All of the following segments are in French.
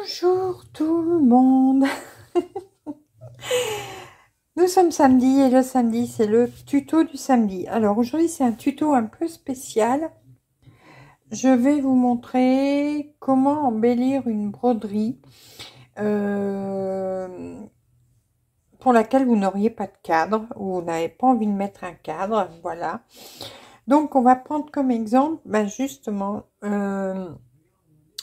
Bonjour tout le monde. Nous sommes samedi et le samedi c'est le tuto du samedi. Alors aujourd'hui c'est un tuto un peu spécial. Je vais vous montrer comment embellir une broderie pour laquelle vous n'auriez pas de cadre ou vous n'avez pas envie de mettre un cadre. Voilà. Donc on va prendre comme exemple justement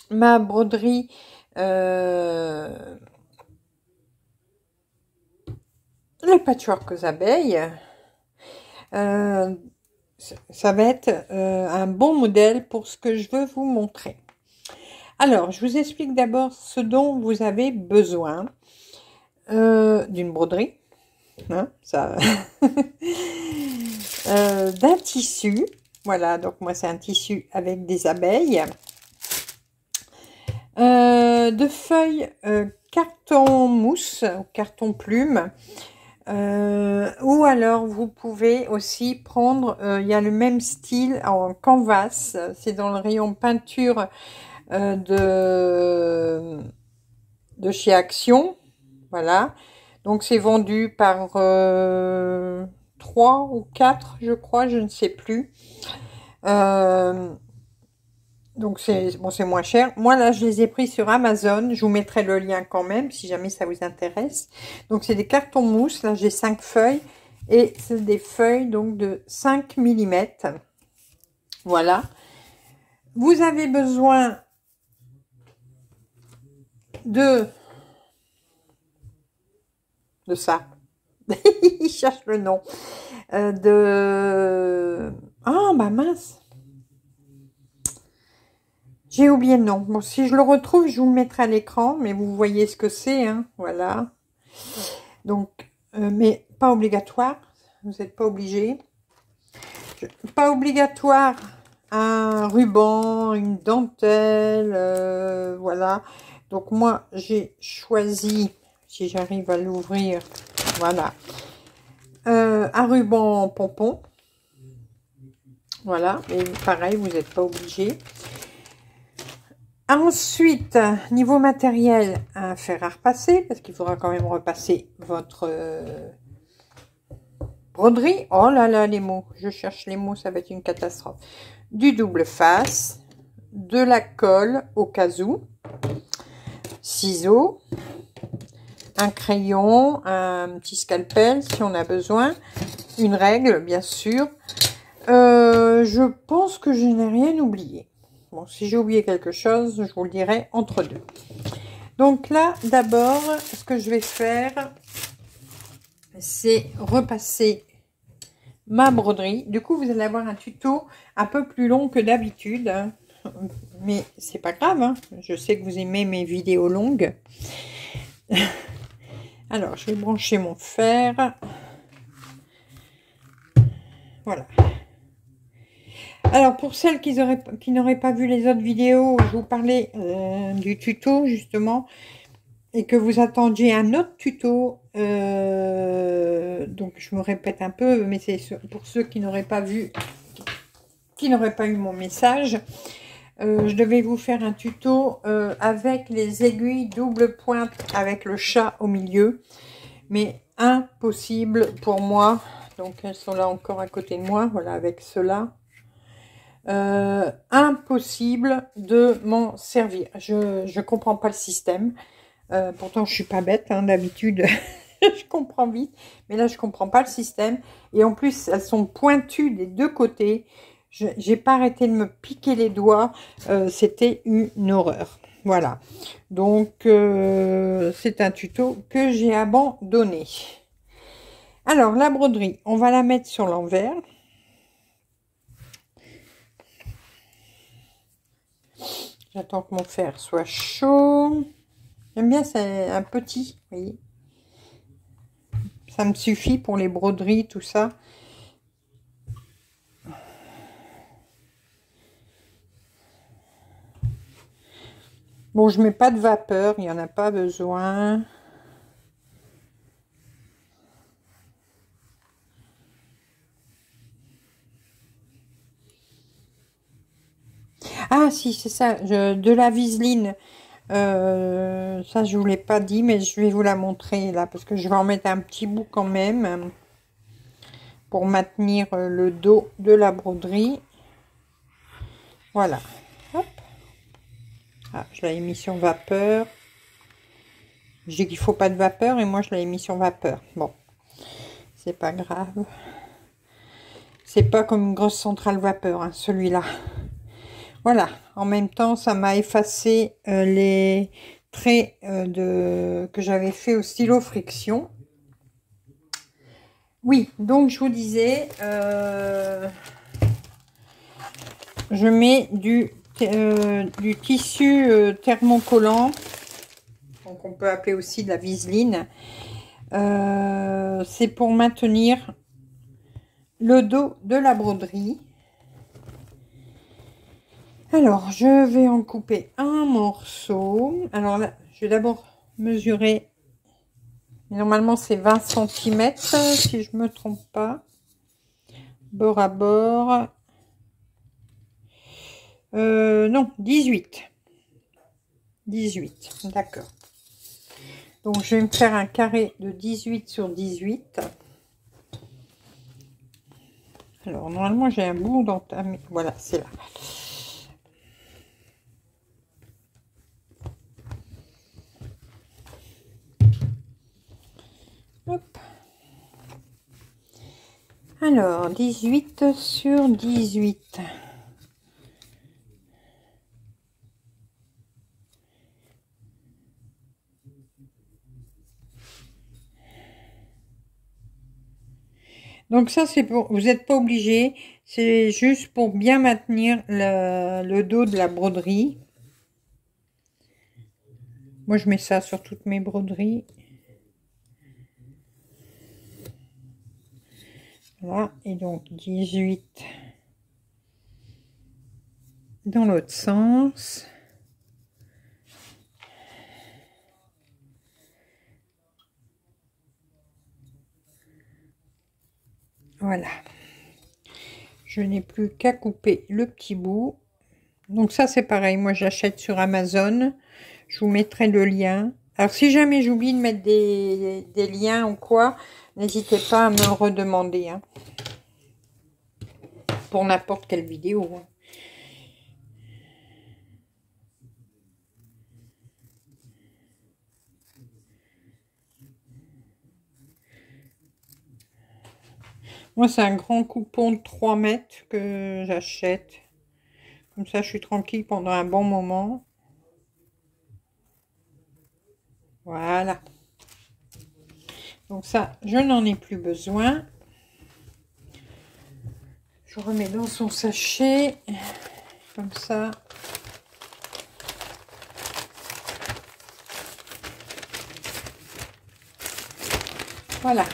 ma broderie le patchwork aux abeilles. Ça va être un bon modèle pour ce que je veux vous montrer. Alors, je vous explique d'abord ce dont vous avez besoin d'une broderie, hein, ça, d'un tissu. Voilà, donc moi c'est un tissu avec des abeilles, de feuilles carton mousse, carton plume. Ou alors vous pouvez aussi prendre, il y a le même style en canvas, c'est dans le rayon peinture de chez Action, voilà, donc c'est vendu par 3 ou 4 je crois, je ne sais plus, donc c'est bon, c'est moins cher. Moi là je les ai pris sur Amazon, je vous mettrai le lien quand même si jamais ça vous intéresse. Donc c'est des cartons mousse, là j'ai 5 feuilles et c'est des feuilles donc de 5 mm. Voilà. Vous avez besoin de ça. Il cherche le nom. Ah bah mince. J'ai oublié le nom. Bon, si je le retrouve, je vous le mettrai à l'écran, mais vous voyez ce que c'est, hein, voilà. Donc, mais pas obligatoire, vous n'êtes pas obligé. Pas obligatoire un ruban, une dentelle, voilà. Donc moi, j'ai choisi, si j'arrive à l'ouvrir, voilà, un ruban pompon. Voilà, et pareil, vous n'êtes pas obligé. Ensuite, niveau matériel, un fer à repasser, parce qu'il faudra quand même repasser votre broderie. Oh là là, les mots, je cherche les mots, ça va être une catastrophe. Du double face, de la colle au cas où, ciseaux, un crayon, un petit scalpel si on a besoin, une règle bien sûr. Je pense que je n'ai rien oublié. Bon, si j'ai oublié quelque chose, je vous le dirai entre deux. Donc là, d'abord, ce que je vais faire, c'est repasser ma broderie. Du coup, vous allez avoir un tuto un peu plus long que d'habitude, hein. Mais c'est pas grave, hein. Je sais que vous aimez mes vidéos longues. Alors, je vais brancher mon fer. Voilà. Alors, pour celles qui n'auraient pas vu les autres vidéos, je vous parlais du tuto, justement, et que vous attendiez un autre tuto. Donc, je me répète un peu, mais c'est pour ceux qui n'auraient pas vu, qui n'auraient pas eu mon message. Je devais vous faire un tuto avec les aiguilles double pointe avec le chat au milieu. Mais impossible pour moi. Donc, elles sont là encore à côté de moi. Voilà, avec cela. Impossible de m'en servir. Je comprends pas le système. Pourtant, je suis pas bête, hein, d'habitude. Je comprends vite. Mais là, je comprends pas le système. Et en plus, elles sont pointues des deux côtés. J'ai pas arrêté de me piquer les doigts. C'était une horreur. Voilà. Donc, c'est un tuto que j'ai abandonné. Alors, la broderie, on va la mettre sur l'envers. J'attends que mon fer soit chaud. J'aime bien, c'est un petit, vous voyez. Ça me suffit pour les broderies, tout ça. Bon, je mets pas de vapeur, il n'y en a pas besoin. Ah si, c'est ça, de la viseline. Ça, je vous l'ai pas dit, mais je vais vous la montrer là, parce que je vais en mettre un petit bout quand même pour maintenir le dos de la broderie. Voilà. Hop. Ah, je l'avais mis sur vapeur. J'ai dit qu'il faut pas de vapeur et moi je l'avais mis sur vapeur. Bon, c'est pas grave. C'est pas comme une grosse centrale vapeur, hein, celui-là. Voilà. En même temps, ça m'a effacé les traits que j'avais fait au stylo friction. Oui, donc je vous disais, je mets du tissu thermocollant, donc on peut appeler aussi de la viseline. C'est pour maintenir le dos de la broderie. Alors, je vais en couper un morceau. Alors là, je vais d'abord mesurer. Normalement, c'est 20 cm, si je me trompe pas. Bord à bord. Non, 18. 18, d'accord. Donc, je vais me faire un carré de 18 sur 18. Alors, normalement, j'ai un bout d'entamé. Voilà, c'est là. Hop. Alors, 18 sur 18. Donc ça, c'est pour, vous n'êtes pas obligé, c'est juste pour bien maintenir le dos de la broderie. Moi, je mets ça sur toutes mes broderies. Voilà, et donc 18 dans l'autre sens. Voilà. Je n'ai plus qu'à couper le petit bout. Donc ça, c'est pareil, moi j'achète sur Amazon. Je vous mettrai le lien. Alors si jamais j'oublie de mettre des liens ou quoi, n'hésitez pas à me le redemander. Hein, pour n'importe quelle vidéo. Hein. Moi, c'est un grand coupon de 3 mètres que j'achète. Comme ça, je suis tranquille pendant un bon moment. Voilà. Donc ça, je n'en ai plus besoin. Je remets dans son sachet. Comme ça. Voilà.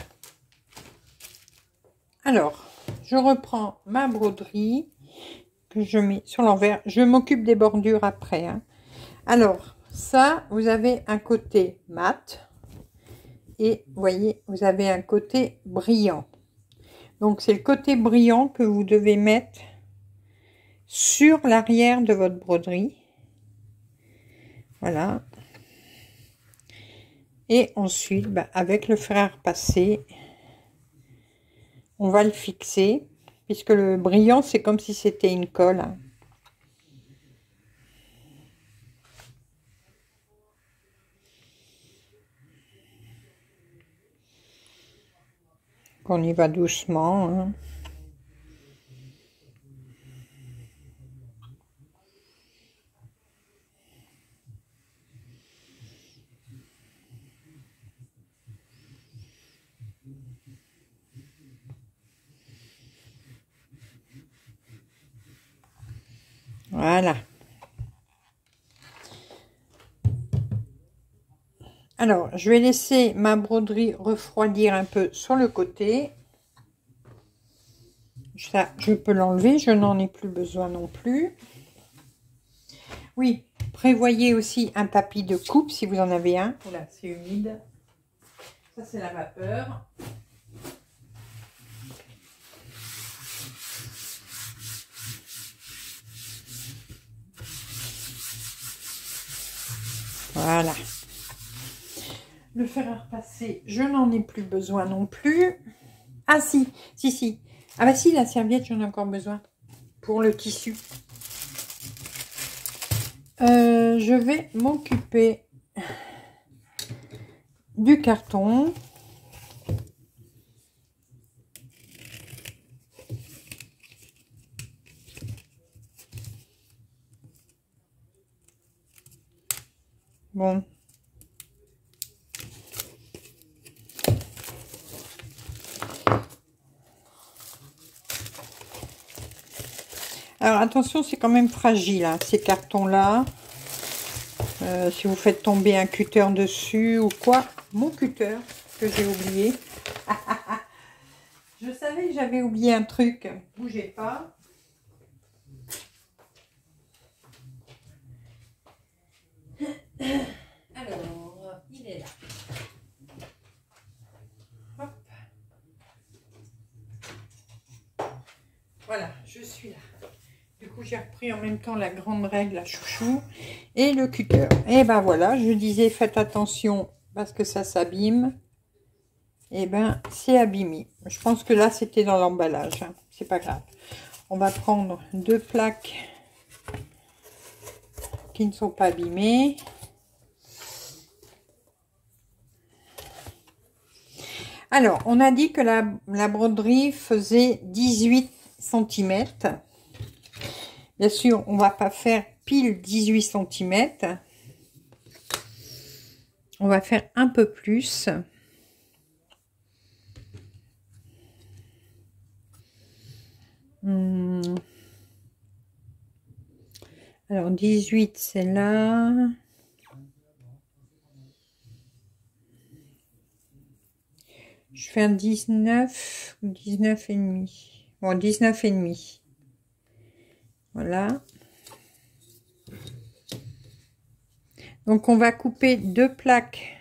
Alors, je reprends ma broderie que je mets sur l'envers. Je m'occupe des bordures après. Hein. Alors, ça, vous avez un côté mat. Et vous voyez, vous avez un côté brillant. Donc, c'est le côté brillant que vous devez mettre sur l'arrière de votre broderie. Voilà. Et ensuite, avec le fer à repasser, on va le fixer. Puisque le brillant, c'est comme si c'était une colle. Hein. On y va doucement. Hein. Voilà. Alors, je vais laisser ma broderie refroidir un peu sur le côté. Ça, je peux l'enlever, je n'en ai plus besoin non plus. Oui, prévoyez aussi un tapis de coupe si vous en avez un. Voilà, c'est humide. Ça, c'est la vapeur. Voilà. Le fer à repasser, je n'en ai plus besoin non plus. Ah si. Ah bah si, la serviette, j'en ai encore besoin pour le tissu. Je vais m'occuper du carton. Bon. Alors attention, c'est quand même fragile, hein, ces cartons-là. Si vous faites tomber un cutter dessus ou quoi. Mon cutter, que j'ai oublié. Je savais que j'avais oublié un truc. Bougez pas. Alors, il est là. Hop. Voilà, je suis là. Du coup, j'ai repris en même temps la grande règle à chouchou et le cutter. Et ben voilà, je disais faites attention parce que ça s'abîme. Et ben c'est abîmé. Je pense que là c'était dans l'emballage, hein. C'est pas grave. On va prendre 2 plaques qui ne sont pas abîmées. Alors, on a dit que la broderie faisait 18 cm. Bien sûr, on va pas faire pile 18 cm. On va faire un peu plus. Alors, 18, c'est là. Je fais un 19 ou 19 et demi. Bon, 19 et demi. Voilà. Donc, on va couper 2 plaques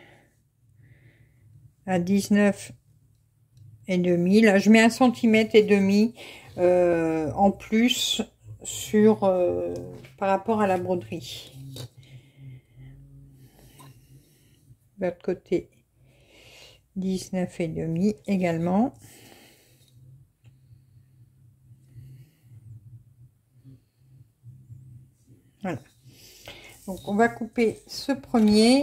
à 19 et demi. Là, je mets 1,5 cm en plus sur par rapport à la broderie. De l'autre côté, 19 et demi également. Voilà. Donc, on va couper ce premier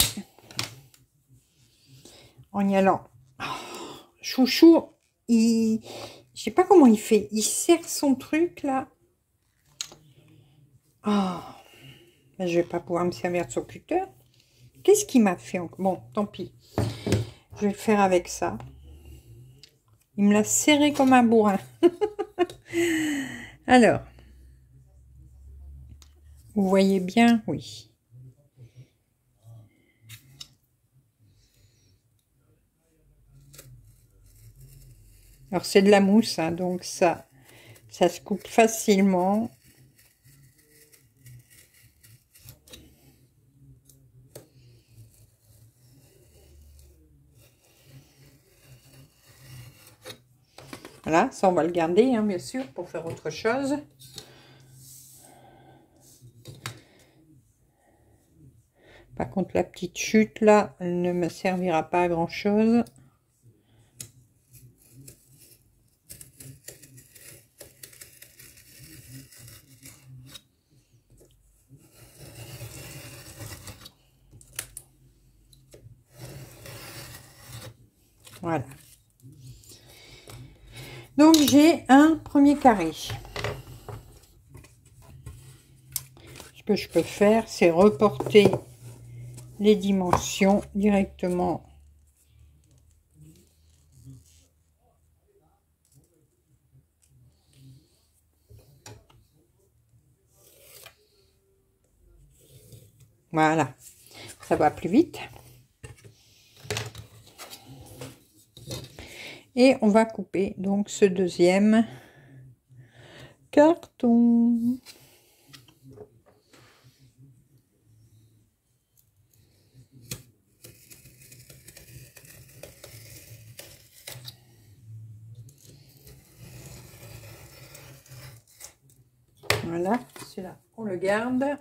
en y allant. Oh, chouchou, je sais pas comment il fait. Il serre son truc là. Oh, ben, je vais pas pouvoir me servir de son cutter. Qu'est-ce qu'il m'a fait? Bon, tant pis. Je vais le faire avec ça. Il me l'a serré comme un bourrin. Alors, vous voyez bien? Oui. Alors, c'est de la mousse, hein, donc ça se coupe facilement. Voilà, ça on va le garder, hein, bien sûr, pour faire autre chose. Par contre, la petite chute là, elle ne me servira pas à grand chose. Voilà. Donc j'ai un premier carré. Ce que je peux faire, c'est reporter les dimensions directement. Voilà, ça va plus vite. Et on va couper donc ce deuxième carton. Voilà, celui-là, on le garde.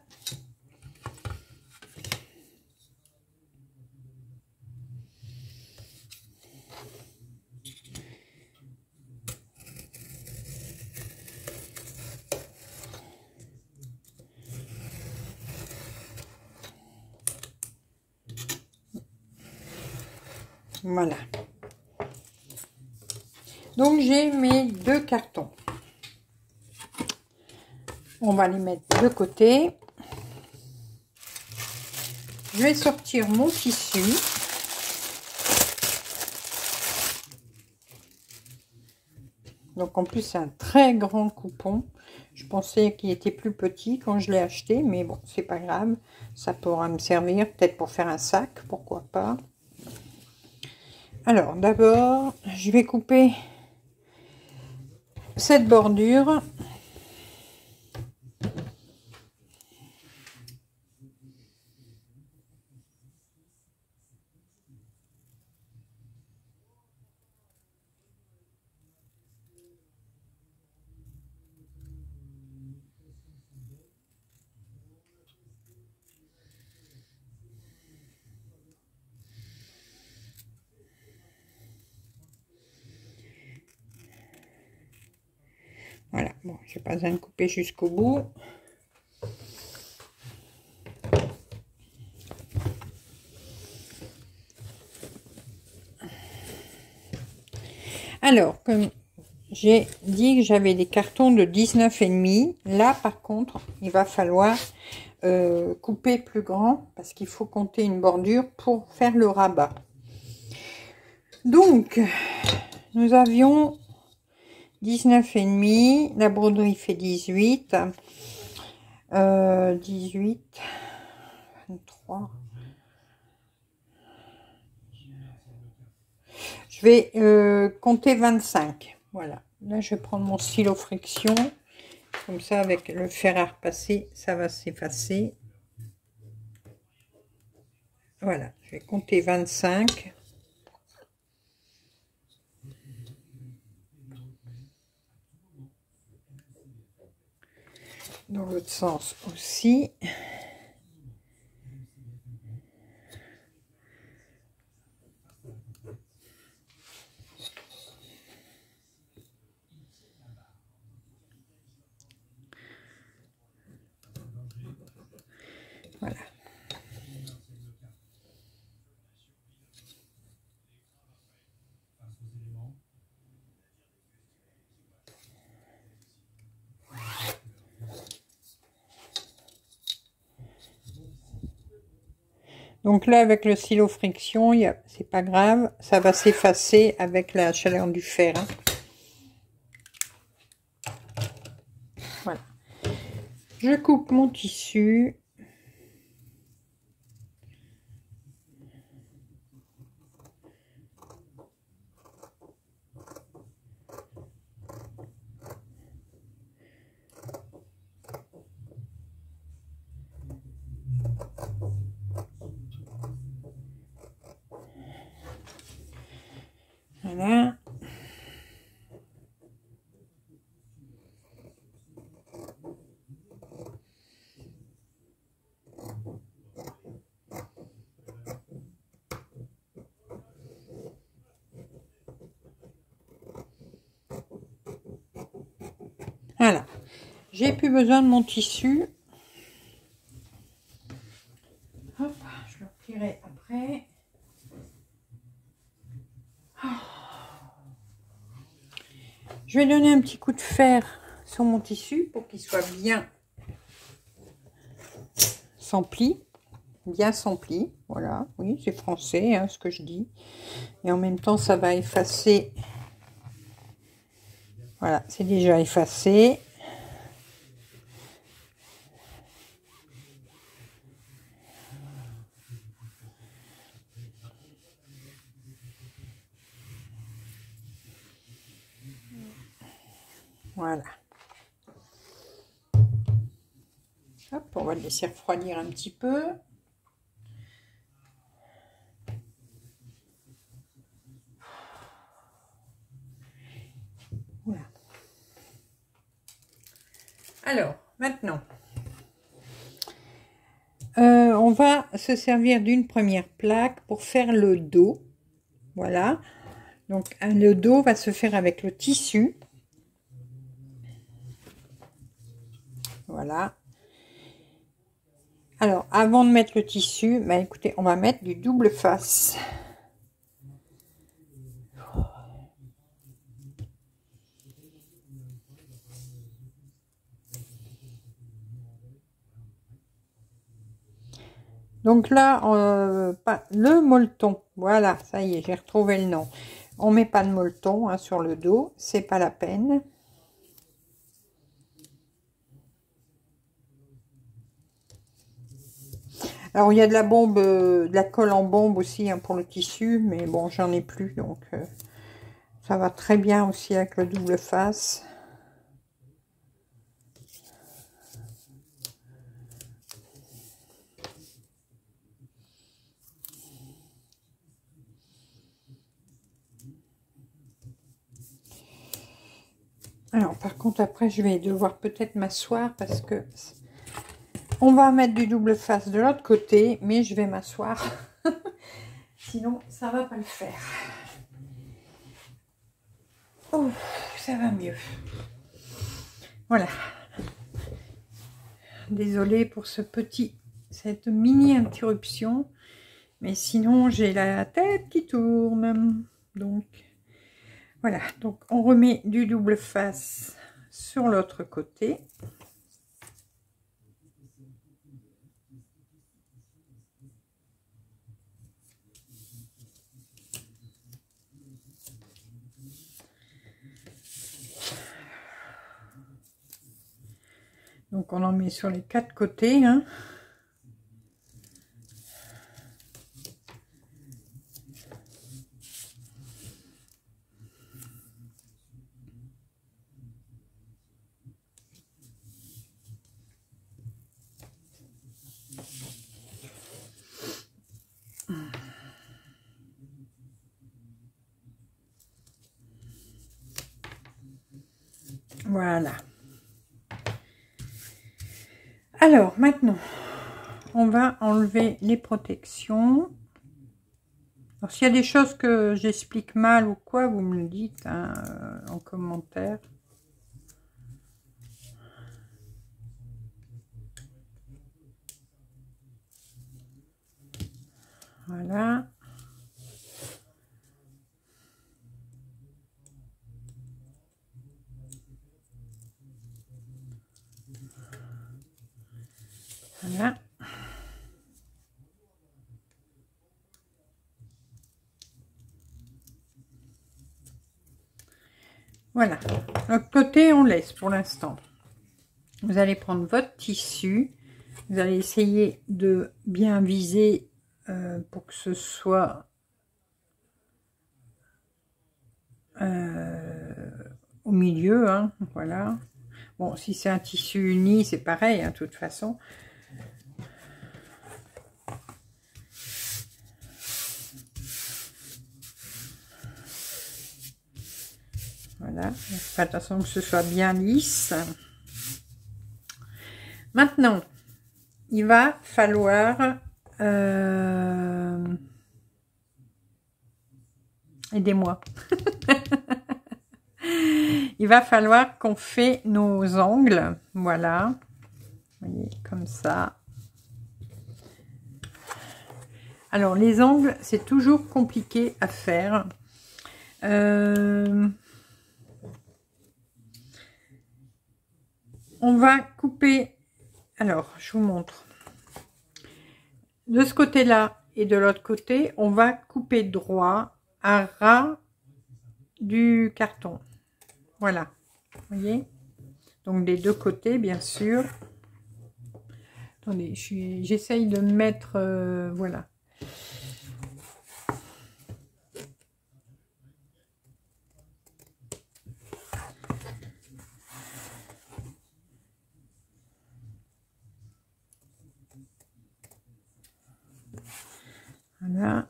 Voilà. Donc j'ai mes 2 cartons. On va les mettre de côté. Je vais sortir mon tissu. Donc en plus c'est un très grand coupon. Je pensais qu'il était plus petit quand je l'ai acheté, mais bon, c'est pas grave. Ça pourra me servir peut-être pour faire un sac, pourquoi pas. Alors d'abord, je vais couper cette bordure. Voilà, bon, j'ai pas besoin de couper jusqu'au bout. Alors, comme j'ai dit que j'avais des cartons de 19,5, là par contre, il va falloir couper plus grand parce qu'il faut compter une bordure pour faire le rabat. Donc, nous avions 19,5, la broderie fait 18, 18, 23. Je vais compter 25. Voilà. Là, je vais prendre mon stylo friction. Comme ça, avec le fer à repasser, ça va s'effacer. Voilà. Je vais compter 25. Dans l'autre sens aussi. Voilà. Donc là, avec le stylo friction, c'est pas grave, ça va s'effacer avec la chaleur du fer. Hein. Voilà. Je coupe mon tissu. Voilà. Voilà. J'ai plus besoin de mon tissu. Hop, je le replierai après. Je vais donner un petit coup de fer sur mon tissu pour qu'il soit bien sans pli. Bien sans pli. Voilà, oui, c'est français hein, ce que je dis. Et en même temps, ça va effacer. Voilà, c'est déjà effacé. Voilà. Hop, on va le laisser refroidir un petit peu. Voilà. Alors, maintenant, on va se servir d'une première plaque pour faire le dos. Voilà. Donc, le dos va se faire avec le tissu. Voilà. Alors, avant de mettre le tissu, bah, écoutez, on va mettre du double face. Donc là, le molleton, voilà, ça y est, j'ai retrouvé le nom. On met pas de molleton hein, sur le dos, c'est pas la peine. Alors il y a de la bombe, de la colle en bombe aussi hein, pour le tissu, mais bon, j'en ai plus, donc ça va très bien aussi avec le double face. Alors par contre après je vais devoir peut-être m'asseoir parce que on va mettre du double face de l'autre côté, mais je vais m'asseoir. Sinon ça va pas le faire. Oh, ça va mieux. Voilà. Désolée pour cette mini interruption, mais sinon j'ai la tête qui tourne. Donc voilà, donc on remet du double face sur l'autre côté. Donc on en met sur les 4 côtés. Hein. Voilà. Alors maintenant, on va enlever les protections. Alors s'il y a des choses que j'explique mal ou quoi, vous me le dites hein, en commentaire. Voilà. Voilà. Voilà. L'autre côté, on laisse pour l'instant. Vous allez prendre votre tissu. Vous allez essayer de bien viser pour que ce soit au milieu. Hein, voilà. Bon, si c'est un tissu uni, c'est pareil, hein, de toute façon. Voilà, faites attention que ce soit bien lisse. Maintenant, il va falloir... aidez-moi. Il va falloir qu'on fait nos ongles. Voilà. Vous voyez, comme ça. Alors, les ongles, c'est toujours compliqué à faire. On va couper, alors je vous montre, de ce côté-là et de l'autre côté, on va couper droit à ras du carton. Voilà, vous voyez, donc des deux côtés bien sûr. Attendez, j'essaye de mettre, voilà. Voilà.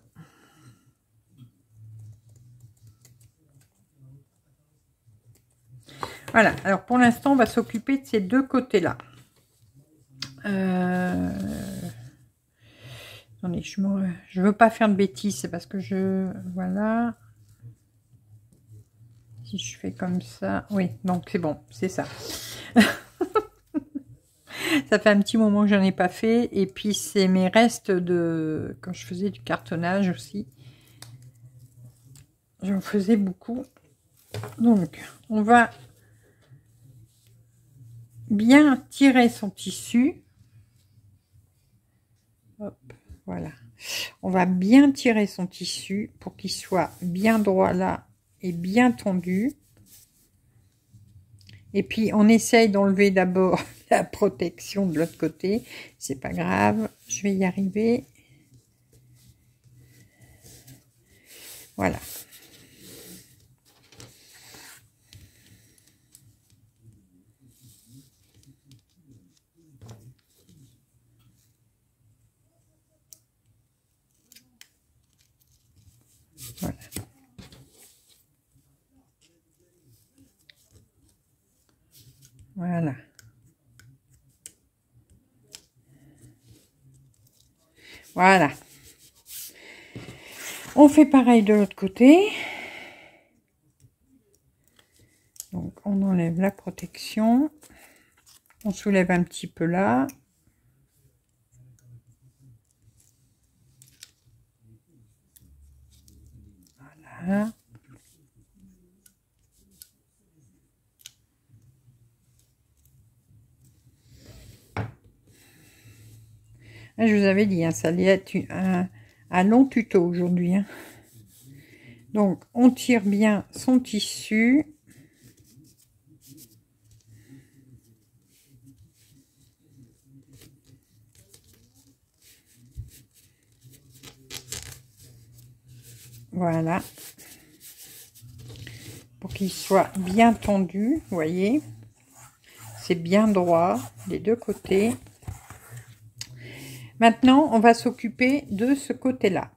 Voilà, alors pour l'instant, on va s'occuper de ces deux côtés-là. Attendez, je veux pas faire de bêtises, c'est parce que voilà. Si je fais comme ça, oui, donc c'est bon, c'est ça. Ça fait un petit moment que j'en ai pas fait, et puis c'est mes restes de quand je faisais du cartonnage aussi. J'en faisais beaucoup. Donc, on va bien tirer son tissu. Hop, Voilà. On va bien tirer son tissu pour qu'il soit bien droit là et bien tendu. Et puis, on essaye d'enlever d'abord la protection de l'autre côté. C'est pas grave, je vais y arriver. Voilà. Voilà. Voilà. Voilà. On fait pareil de l'autre côté. Donc, on enlève la protection. On soulève un petit peu là. Voilà. Je vous avais dit, hein, ça allait être un long tuto aujourd'hui. Hein. Donc, on tire bien son tissu. Voilà. Pour qu'il soit bien tendu, vous voyez. C'est bien droit des deux côtés. Maintenant, on va s'occuper de ce côté-là.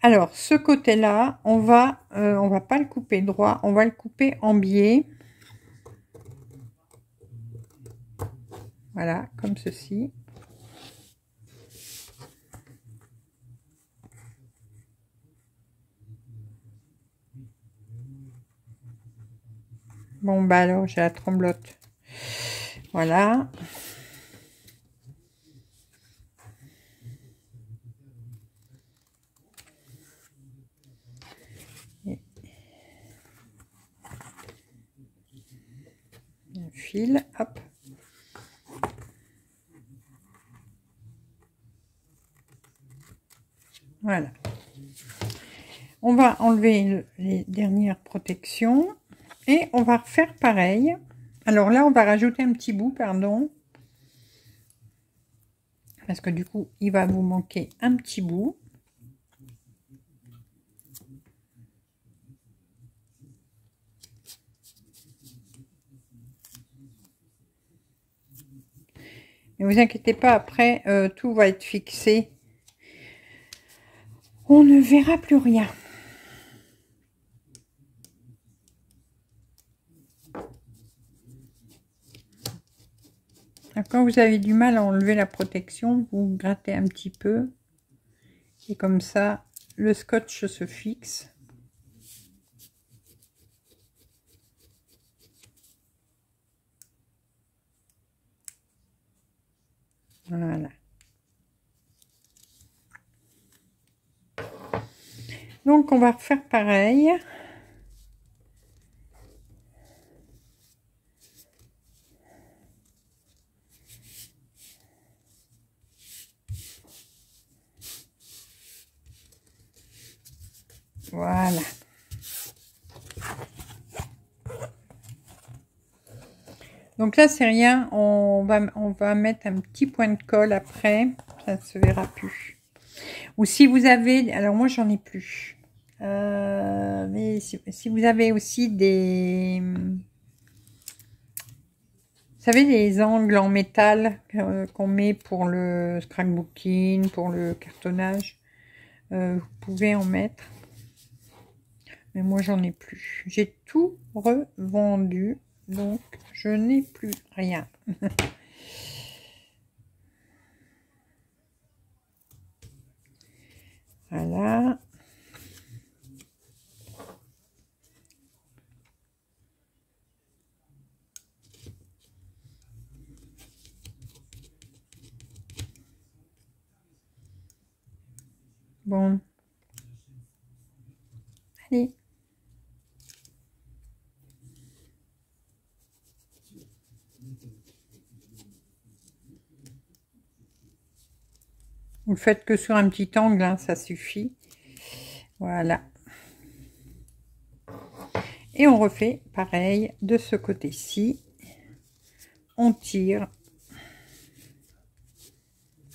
Alors, ce côté-là, on va pas le couper droit, on va le couper en biais. Voilà, comme ceci. Bon, bah alors, j'ai la tremblote. Voilà. Et un fil, hop. Voilà. On va enlever les dernières protections et on va refaire pareil. Alors là, on va rajouter un petit bout, pardon. Parce que du coup, il va vous manquer un petit bout. Ne vous inquiétez pas, après, tout va être fixé. On ne verra plus rien. Quand vous avez du mal à enlever la protection, vous grattez un petit peu. Et comme ça, le scotch se fixe. Voilà. Donc, on va refaire pareil. Voilà. Donc là, c'est rien. On va mettre un petit point de colle après. Ça ne se verra plus. Ou si vous avez... Alors, moi, j'en ai plus. Mais si vous avez aussi des... Vous savez, les angles en métal qu'on met pour le scrapbooking, pour le cartonnage, vous pouvez en mettre. Mais moi, j'en ai plus. J'ai tout revendu, donc je n'ai plus rien. Voilà. Bon. Allez. Vous le faites que sur un petit angle, hein, ça suffit. Voilà. Et on refait pareil de ce côté-ci. On tire.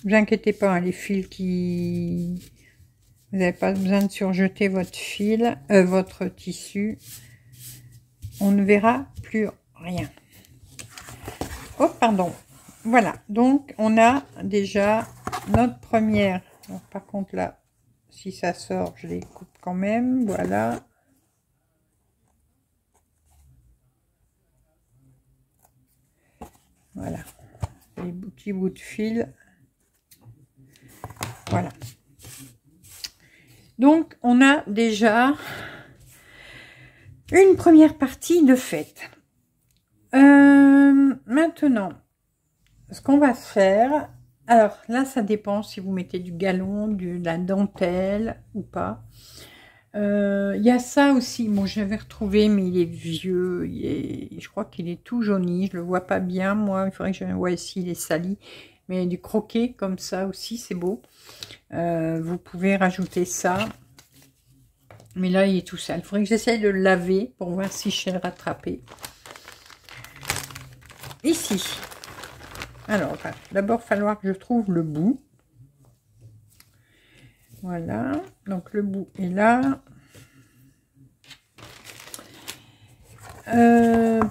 Ne vous inquiétez pas, hein, les fils qui... Vous n'avez pas besoin de surjeter votre fil, votre tissu. On ne verra plus rien. Oh, pardon. Voilà, donc on a déjà notre première. Alors, par contre là, si ça sort, je les coupe quand même. Voilà. Voilà. Les petits bouts de fil. Voilà. Donc on a déjà une première partie de faite. Maintenant, ce qu'on va faire, alors là ça dépend si vous mettez du galon, de la dentelle ou pas. Il y a ça aussi, bon j'avais retrouvé mais il est vieux, je crois qu'il est tout jauni, je le vois pas bien moi, il faudrait que je le voie ici, il est sali, mais du croquet comme ça aussi c'est beau. Vous pouvez rajouter ça, mais là il est tout sale, il faudrait que j'essaye de le laver pour voir si je sais le rattraper. Ici, alors d'abord falloir que je trouve le bout. Voilà, donc le bout est là.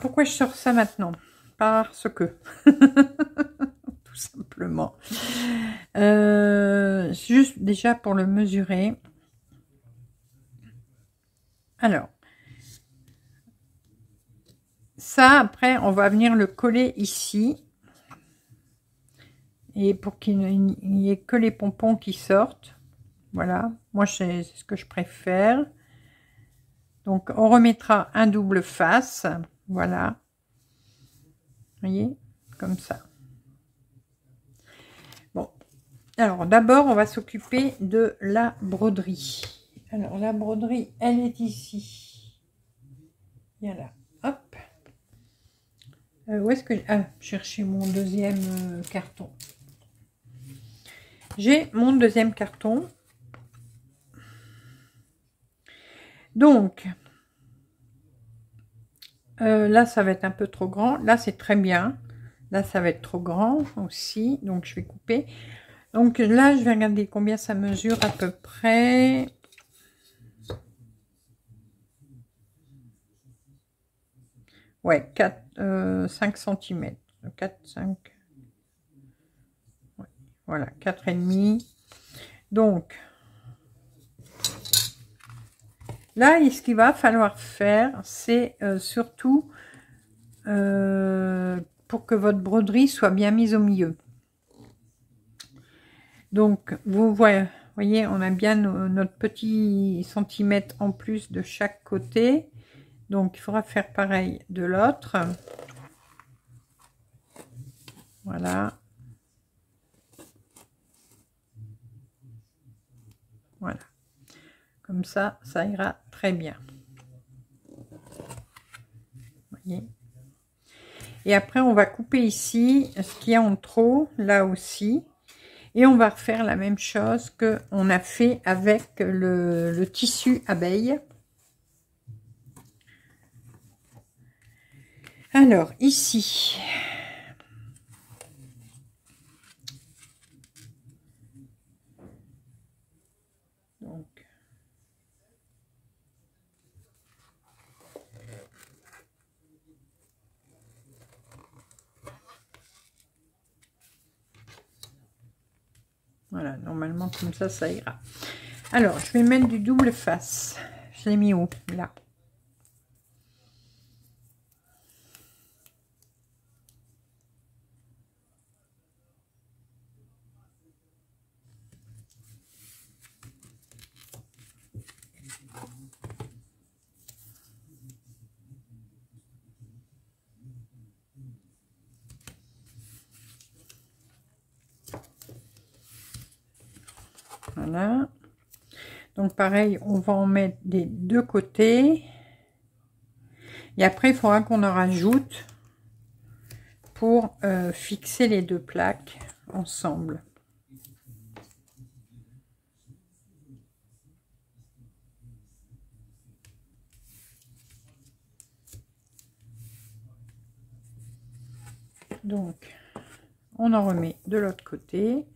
Pourquoi je sors ça maintenant? Parce que tout simplement juste déjà pour le mesurer. Alors ça après on va venir le coller ici et pour qu'il n'y ait que les pompons qui sortent. Voilà, moi c'est ce que je préfère. Donc on remettra un double face, voilà, vous voyez, comme ça. Bon, alors d'abord on va s'occuper de la broderie. Alors la broderie, elle est ici. Voilà, hop. Où est-ce que... Ah, chercher mon deuxième carton. J'ai mon deuxième carton. Donc, là, ça va être un peu trop grand. Là, c'est très bien. Là, ça va être trop grand aussi. Donc, je vais couper. Donc, là, je vais regarder combien ça mesure à peu près. Ouais, 5 cm. 4, 5. Ouais, voilà, 4,5. Donc, là, ce qu'il va falloir faire, c'est surtout pour que votre broderie soit bien mise au milieu. Donc, vous voyez, on a bien notre petit centimètre en plus de chaque côté. Donc, il faudra faire pareil de l'autre. Voilà. Voilà. Comme ça, ça ira très bien. Voyez. Et après, on va couper ici ce qu'il y a en trop, là aussi. Et on va refaire la même chose que on a fait avec le tissu abeille. Alors, ici. Donc. Voilà, normalement comme ça ira. Alors, je vais mettre du double face. Je l'ai mis où? Là. Voilà. Donc pareil, on va en mettre des deux côtés. Et après, il faudra qu'on en rajoute pour fixer les deux plaques ensemble. Donc, on en remet de l'autre côté.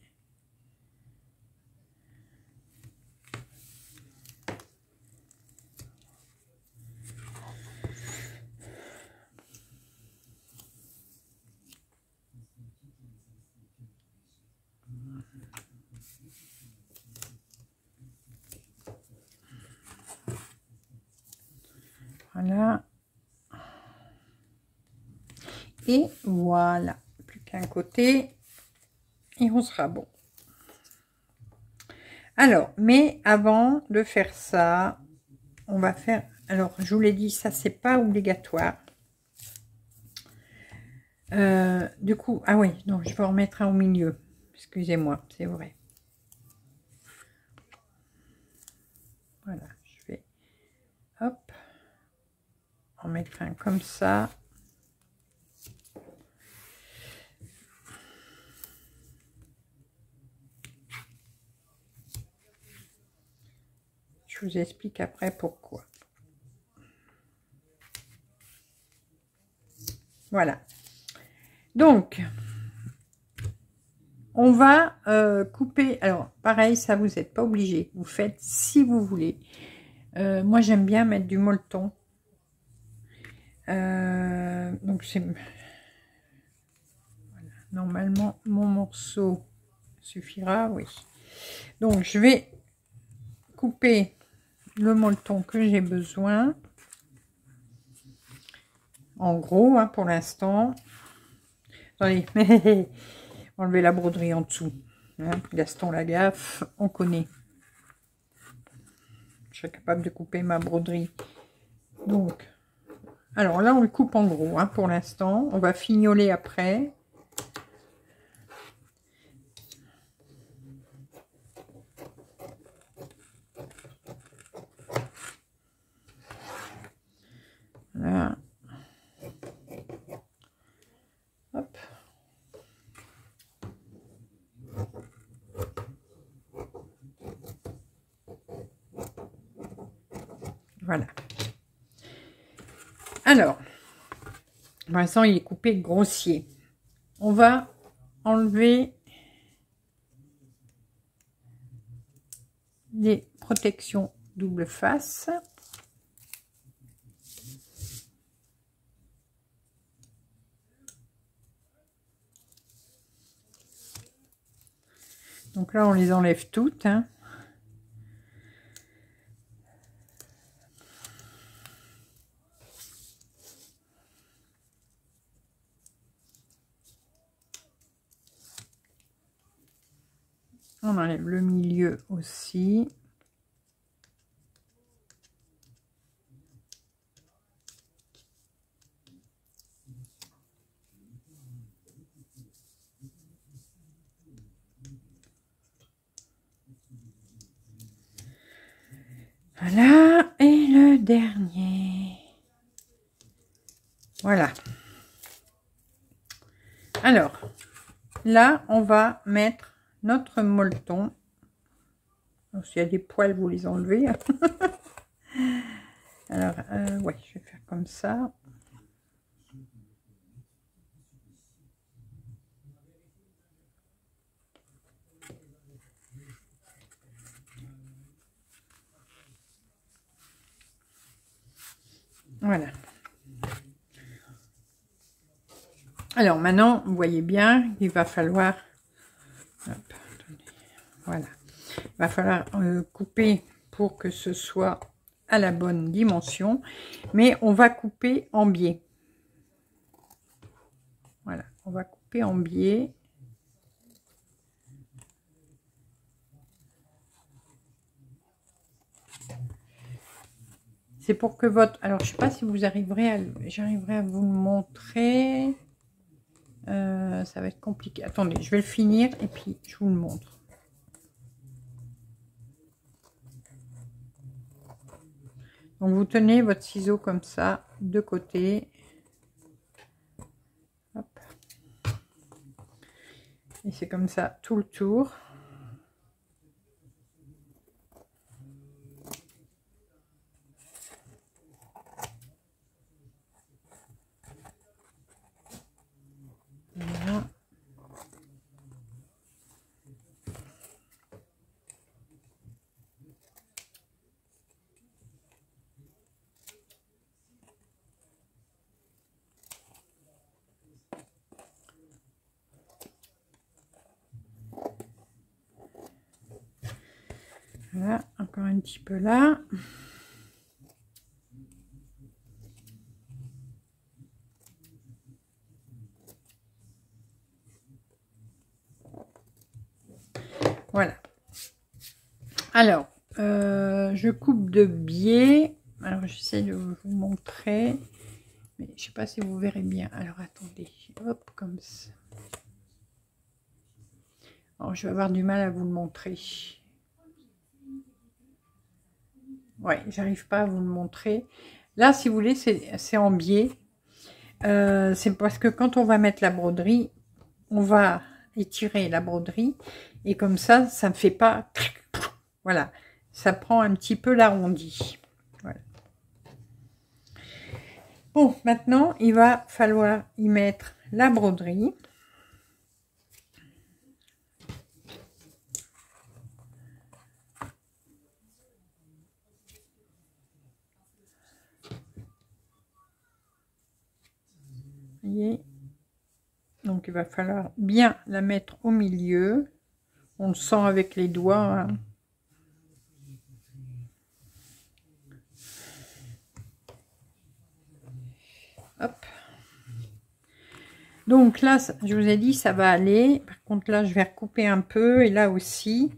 Voilà. Et voilà. Plus qu'un côté. Et on sera bon. Alors, mais avant de faire ça, on va faire... Alors, je vous l'ai dit, ça, c'est pas obligatoire. Du coup, ah oui, donc je vais en mettre un au milieu. Excusez-moi, c'est vrai. Voilà, je vais, hop, en mettre un comme ça. Je vous explique après pourquoi. Voilà. Donc, on va couper. Alors, pareil, ça, vous n'êtes pas obligé. Vous faites si vous voulez. Moi, j'aime bien mettre du molleton. Donc, c'est... Voilà. Normalement, mon morceau suffira, oui. Donc, je vais couper le molleton que j'ai besoin. En gros, hein, pour l'instant. Attendez, enlever la broderie en dessous. Hein, Gaston Lagaffe, on connaît. Je serais capable de couper ma broderie. Donc, alors là, on le coupe en gros, hein, pour l'instant. On va fignoler après. Voilà. Hop. Voilà. Alors, pour l'instant, il est coupé grossier. On va enlever les protections double face. Donc là, on les enlève toutes. Hein. On enlève le milieu aussi. Voilà, et le dernier. Voilà. Alors, là, on va mettre notre molleton. S'il y a des poils, vous les enlevez. Alors, ouais, je vais faire comme ça. Voilà. Alors maintenant, vous voyez bien, il va falloir, hop, attendez, voilà, il va falloir couper pour que ce soit à la bonne dimension, mais on va couper en biais. Voilà, on va couper en biais. C'est pour que votre... Alors, je sais pas si vous arriverez à... J'arriverai à vous le montrer. Ça va être compliqué. Attendez, je vais le finir et puis je vous le montre. Donc, vous tenez votre ciseau comme ça, de côté. Hop. Et c'est comme ça tout le tour. Voilà, encore un petit peu là. Voilà. Alors, je coupe de biais. Alors, j'essaie de vous montrer. Mais je sais pas si vous verrez bien. Alors, attendez. Hop, comme ça. Alors, je vais avoir du mal à vous le montrer. Ouais, j'arrive pas à vous le montrer. Là, si vous voulez, c'est en biais. C'est parce que quand on va mettre la broderie, on va étirer la broderie. Et comme ça ne fait pas... Voilà. Ça prend un petit peu l'arrondi. Voilà. Bon, maintenant, il va falloir y mettre la broderie. Vous voyez? Donc, il va falloir bien la mettre au milieu. On le sent avec les doigts. Hein. Hop. Donc là, je vous ai dit, ça va aller. Par contre, là, je vais recouper un peu. Et là aussi.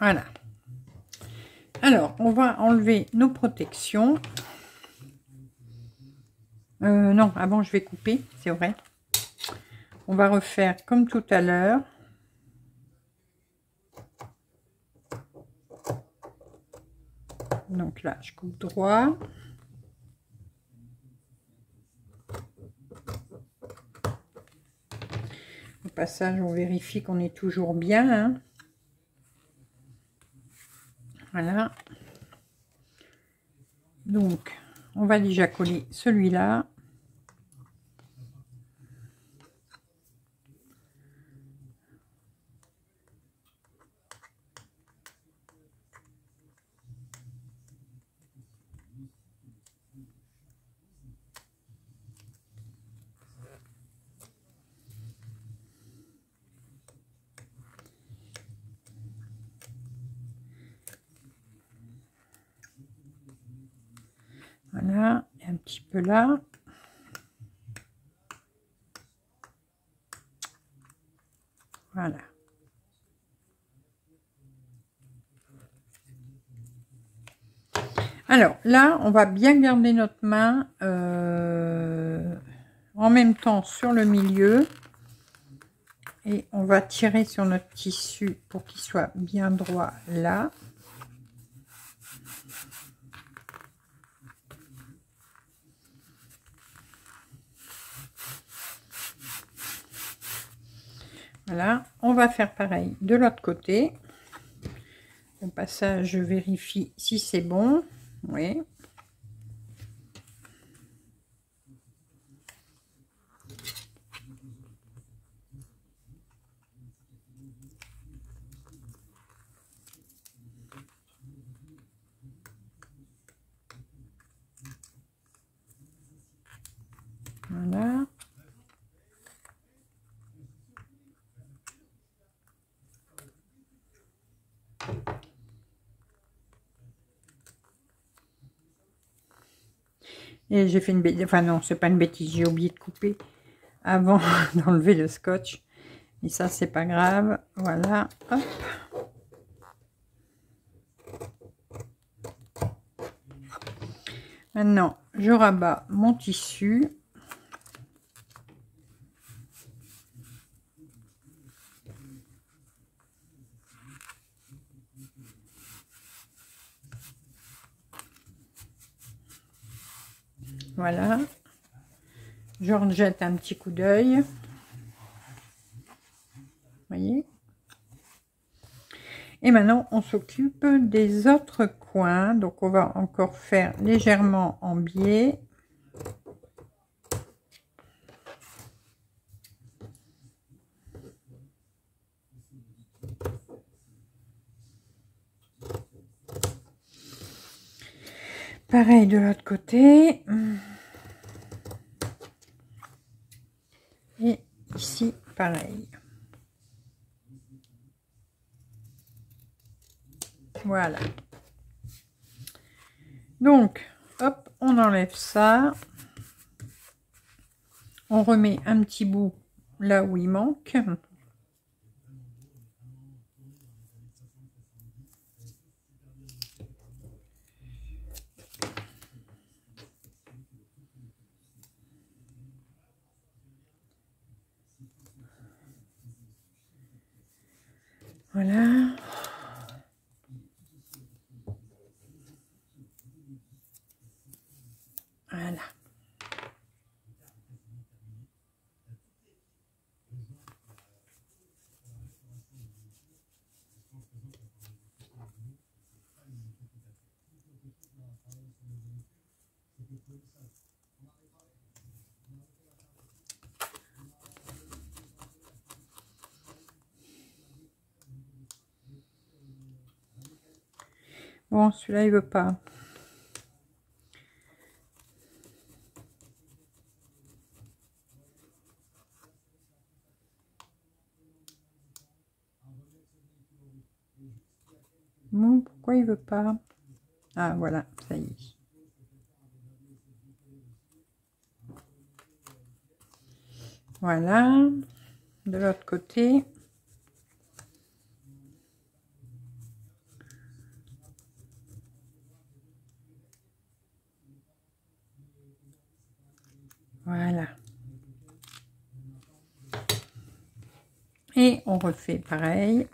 Voilà. Alors, on va enlever nos protections. Non, avant, je vais couper, c'est vrai. On va refaire comme tout à l'heure. Donc là, je coupe droit. Au passage, on vérifie qu'on est toujours bien. Hein. Voilà. Donc, on va déjà coller celui-là. Voilà, et un petit peu là. Voilà. Alors là, on va bien garder notre main en même temps sur le milieu. Et on va tirer sur notre tissu pour qu'il soit bien droit là. Voilà, on va faire pareil de l'autre côté. Au passage, je vérifie si c'est bon. Oui. Voilà. Et j'ai fait une bêtise, enfin non, c'est pas une bêtise, j'ai oublié de couper avant d'enlever le scotch. Et ça, c'est pas grave. Voilà, hop. Maintenant, je rabats mon tissu. Voilà. Je rejette un petit coup d'œil. Voyez. Et maintenant, on s'occupe des autres coins. Donc, on va encore faire légèrement en biais. Pareil de l'autre côté. Et ici, pareil. Voilà. Donc, hop, on enlève ça. On remet un petit bout là où il manque. Voilà. Voilà. Bon, celui-là, il veut pas. Bon, pourquoi il veut pas? Ah, voilà, ça y est. Voilà. De l'autre côté. Voilà. Et on refait pareil.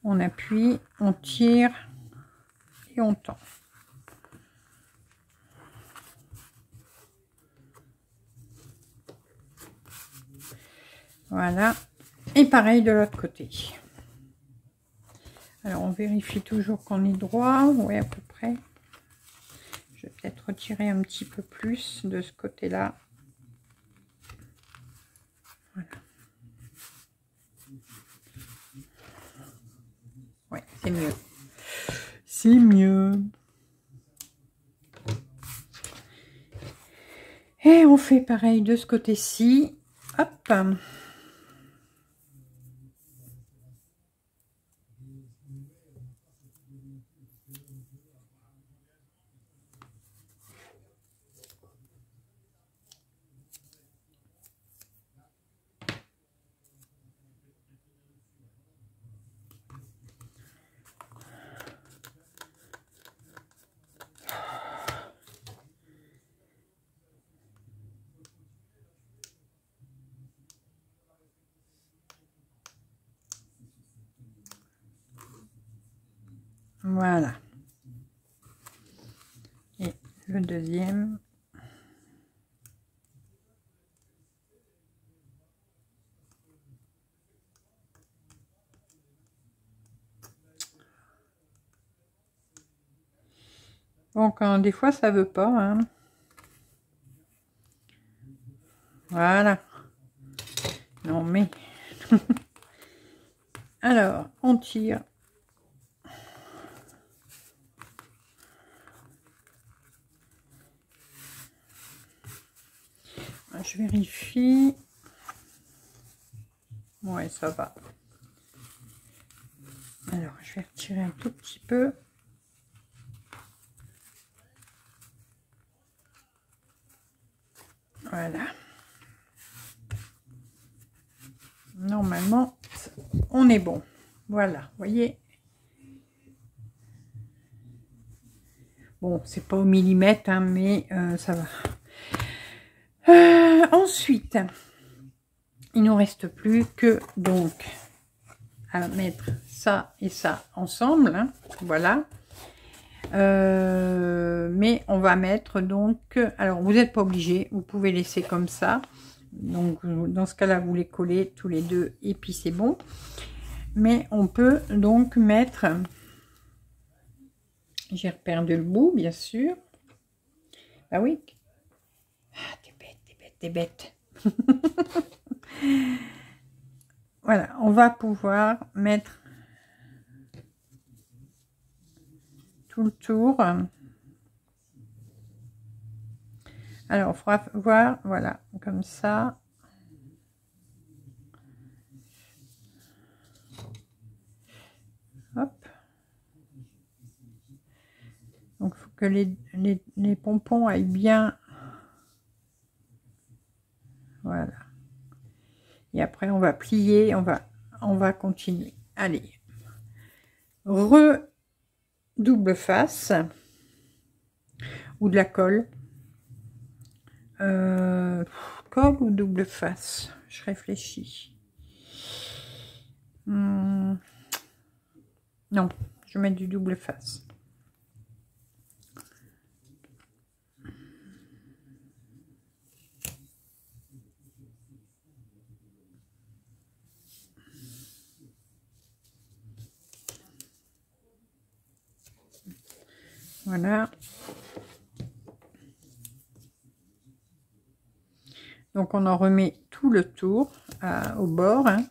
On appuie, on tire et on tend. Voilà. Et pareil de l'autre côté. Alors on vérifie toujours qu'on est droit. Oui, à peu près. Je vais peut-être retirer un petit peu plus de ce côté-là. Voilà. Ouais, c'est mieux. C'est mieux. Et on fait pareil de ce côté-ci. Hop. Voilà. Et le deuxième. Bon, quand des fois ça veut pas, hein. Voilà. Non mais. Alors, on tire. Je vérifie. Ouais, ça va. Alors, je vais retirer un tout petit peu. Voilà. Normalement, on est bon. Voilà, vous voyez. Bon, c'est pas au millimètre, hein, mais ça va. Ensuite, il nous reste plus que donc à mettre ça et ça ensemble. Hein, voilà. Mais on va mettre donc, alors vous n'êtes pas obligé, vous pouvez laisser comme ça. Donc dans ce cas là vous les collez tous les deux et puis c'est bon. Mais on peut donc mettre, j'ai reperdu le bout bien sûr. Ah oui, ah, t'es bête, t'es bête, t'es bête. Voilà, on va pouvoir mettre tout le tour. Alors, il faudra voir, voilà, comme ça. Hop. Donc, il faut que les pompons aillent bien. Voilà. Et après, on va plier, on va continuer. Allez. Double face. Ou de la colle. Colle ou double face? Je réfléchis. Non, je vais mettre du double face. Voilà. Donc on en remet tout le tour au bord. Hein.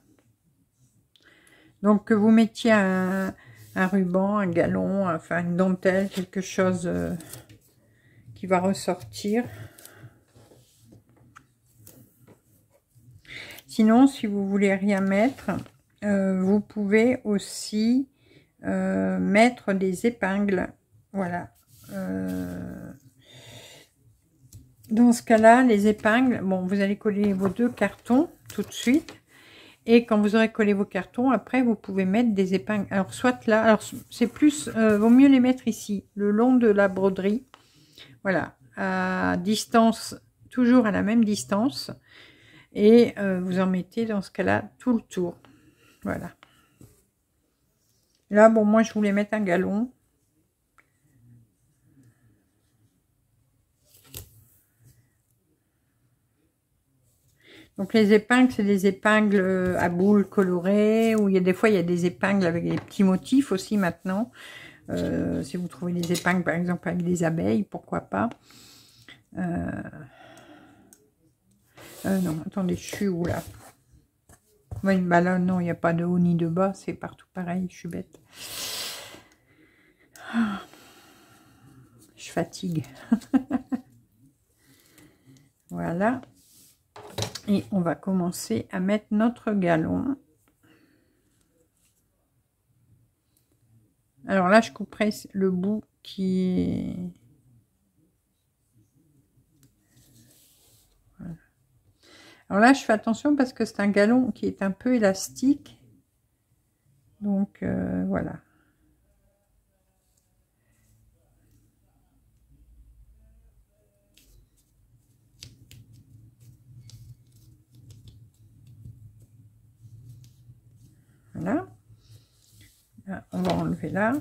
Donc que vous mettiez un ruban, un galon, enfin une dentelle, quelque chose qui va ressortir. Sinon, si vous voulez rien mettre, vous pouvez aussi mettre des épingles. Voilà. Dans ce cas-là, les épingles, bon, vous allez coller vos deux cartons tout de suite. Et quand vous aurez collé vos cartons, après, vous pouvez mettre des épingles. Alors, soit là, alors c'est plus, vaut mieux les mettre ici, le long de la broderie. Voilà, à distance, toujours à la même distance. Et vous en mettez dans ce cas-là tout le tour. Voilà. Là, bon, moi, je voulais mettre un galon. Donc les épingles, c'est des épingles à boules colorées, ou il y a des fois il y a des épingles avec des petits motifs aussi maintenant. Si vous trouvez des épingles par exemple avec des abeilles, pourquoi pas. Non, attendez, je suis où là? Oui, bah là non, il n'y a pas de haut ni de bas, c'est partout pareil, je suis bête. Je fatigue. Voilà. Et on va commencer à mettre notre galon. Alors là, je couperai le bout qui est... Voilà. Alors là, je fais attention parce que c'est un galon qui est un peu élastique. Donc, voilà. Voilà. Là, on va enlever là.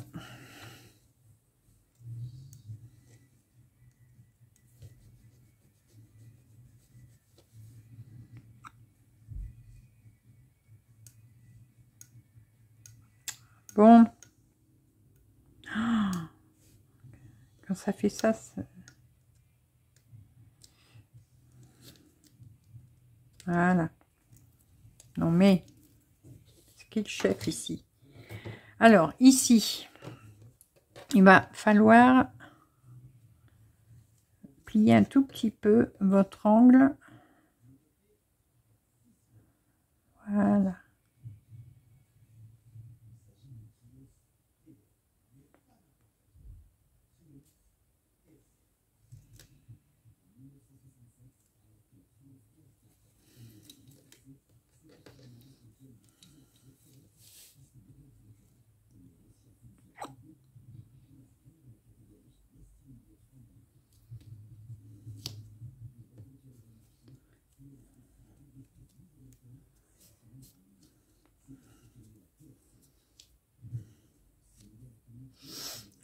Bon. Quand ça fait ça, voilà. Non mais, c'est qui le chef ici? Alors, ici, il va falloir plier un tout petit peu votre angle. Voilà.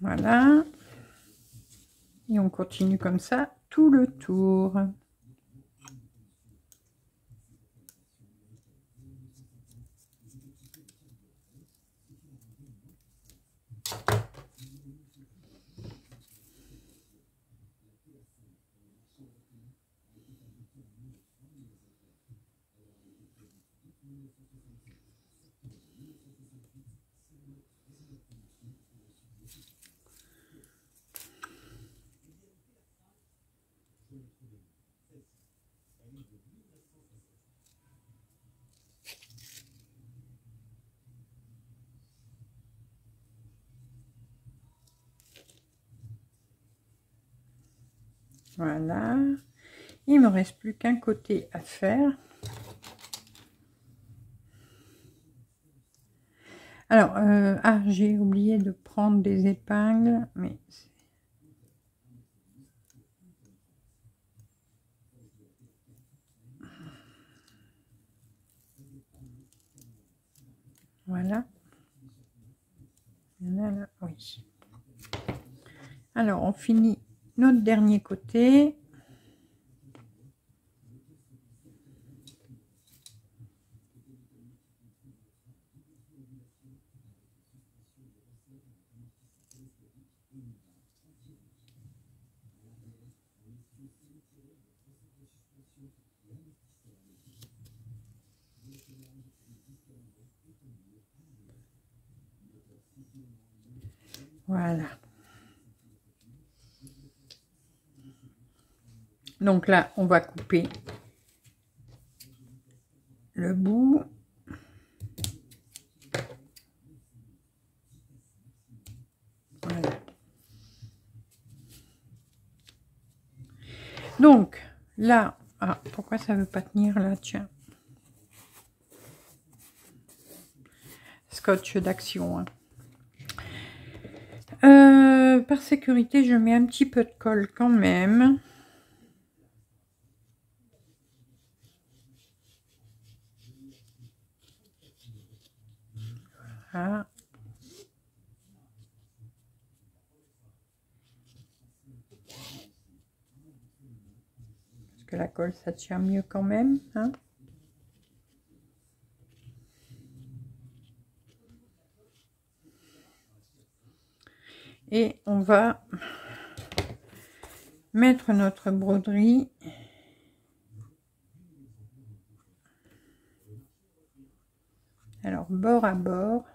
Voilà. Et on continue comme ça tout le tour. Voilà, il me reste plus qu'un côté à faire. Alors, j'ai oublié de prendre des épingles, mais voilà. Voilà, oui. Alors, on finit notre dernier côté. Voilà. Donc là, on va couper le bout. Voilà. Donc là, pourquoi ça veut pas tenir là? Tiens. Scotch d'action. Hein. Par sécurité, je mets un petit peu de colle quand même. Voilà. Parce que la colle, ça tient mieux quand même. Hein. Et on va mettre notre broderie alors bord à bord.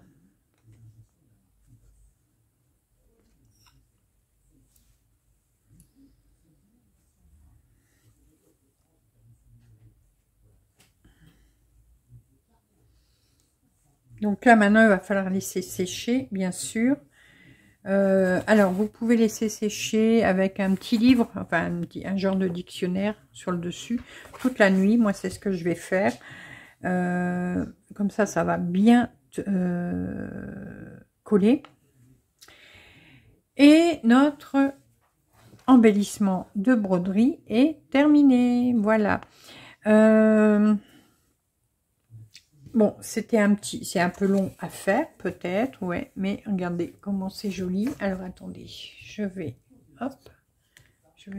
Donc là maintenant il va falloir laisser sécher bien sûr. Alors vous pouvez laisser sécher avec un petit livre, enfin un genre de dictionnaire sur le dessus toute la nuit. Moi c'est ce que je vais faire. Comme ça va bien coller. Et notre embellissement de broderie est terminé. Voilà. Bon, c'est un peu long à faire, peut-être, ouais, mais regardez comment c'est joli. Alors, attendez, je vais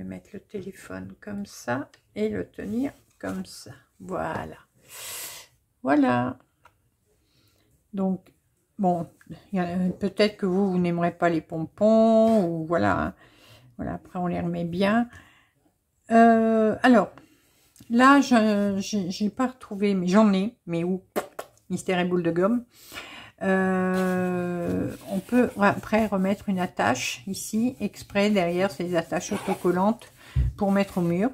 mettre le téléphone comme ça et le tenir comme ça. Voilà. Voilà. Donc, bon, peut-être que vous n'aimerez pas les pompons, ou voilà. Hein. Voilà, après, on les remet bien. Alors, là, j'ai pas retrouvé, mais j'en ai, mais où? Mystère et boule de gomme. On peut après remettre une attache ici, exprès derrière, c'est des attaches autocollantes pour mettre au mur.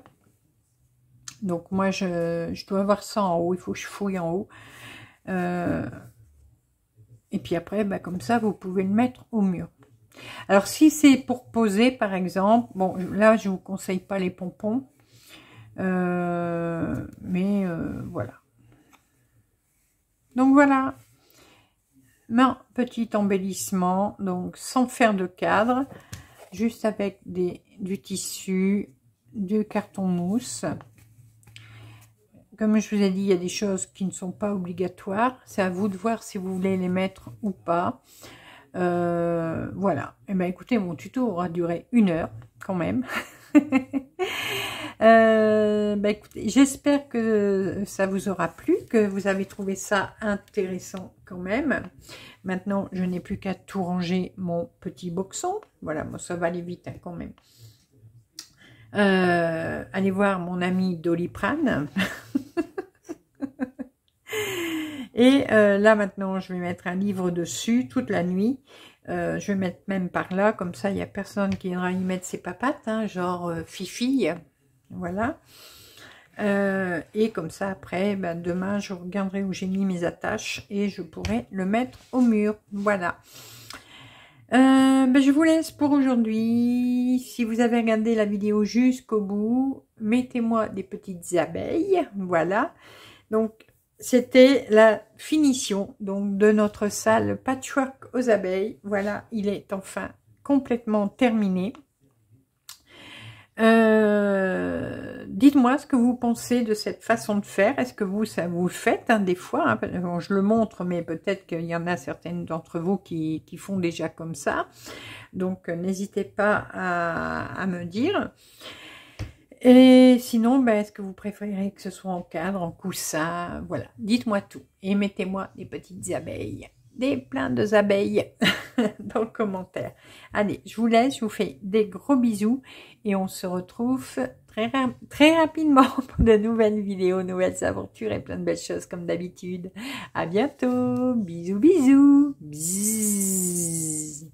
Donc moi je dois avoir ça en haut, il faut que je fouille en haut. Et puis après, comme ça, vous pouvez le mettre au mur. Alors si c'est pour poser par exemple, bon là je vous conseille pas les pompons, mais voilà. Donc voilà, mon petit embellissement, donc sans faire de cadre, juste avec du tissu, du carton mousse. Comme je vous ai dit, il y a des choses qui ne sont pas obligatoires. C'est à vous de voir si vous voulez les mettre ou pas. Voilà. Et bien écoutez, mon tuto aura duré 1 heure. quand même. Écoutez, j'espère que ça vous aura plu, que vous avez trouvé ça intéressant quand même. Maintenant, je n'ai plus qu'à tout ranger mon petit boxon. Voilà, moi ça va aller vite hein, quand même. Allez voir mon ami Doliprane. Et là maintenant, je vais mettre un livre dessus toute la nuit. Je vais mettre même par là, comme ça il n'y a personne qui viendra y mettre ses papates, hein, genre Fifi, voilà. Et comme ça après, demain je regarderai où j'ai mis mes attaches et je pourrai le mettre au mur, voilà. Je vous laisse pour aujourd'hui. Si vous avez regardé la vidéo jusqu'au bout, mettez-moi des petites abeilles, voilà. Donc c'était la finition donc de notre salle patchwork aux abeilles. Voilà, il est enfin complètement terminé. Dites-moi ce que vous pensez de cette façon de faire. Est-ce que vous, ça vous le faites hein, des fois hein, bon, je le montre, mais peut-être qu'il y en a certaines d'entre vous qui font déjà comme ça. Donc, n'hésitez pas à me dire. Et sinon, est-ce que vous préférez que ce soit en cadre, en coussin? Voilà, dites-moi tout. Et mettez-moi des petites abeilles, plein d'abeilles dans le commentaire. Allez, je vous laisse, je vous fais des gros bisous. Et on se retrouve très rapidement pour de nouvelles vidéos, nouvelles aventures et plein de belles choses comme d'habitude. À bientôt. Bisous, bisous. Bzzz.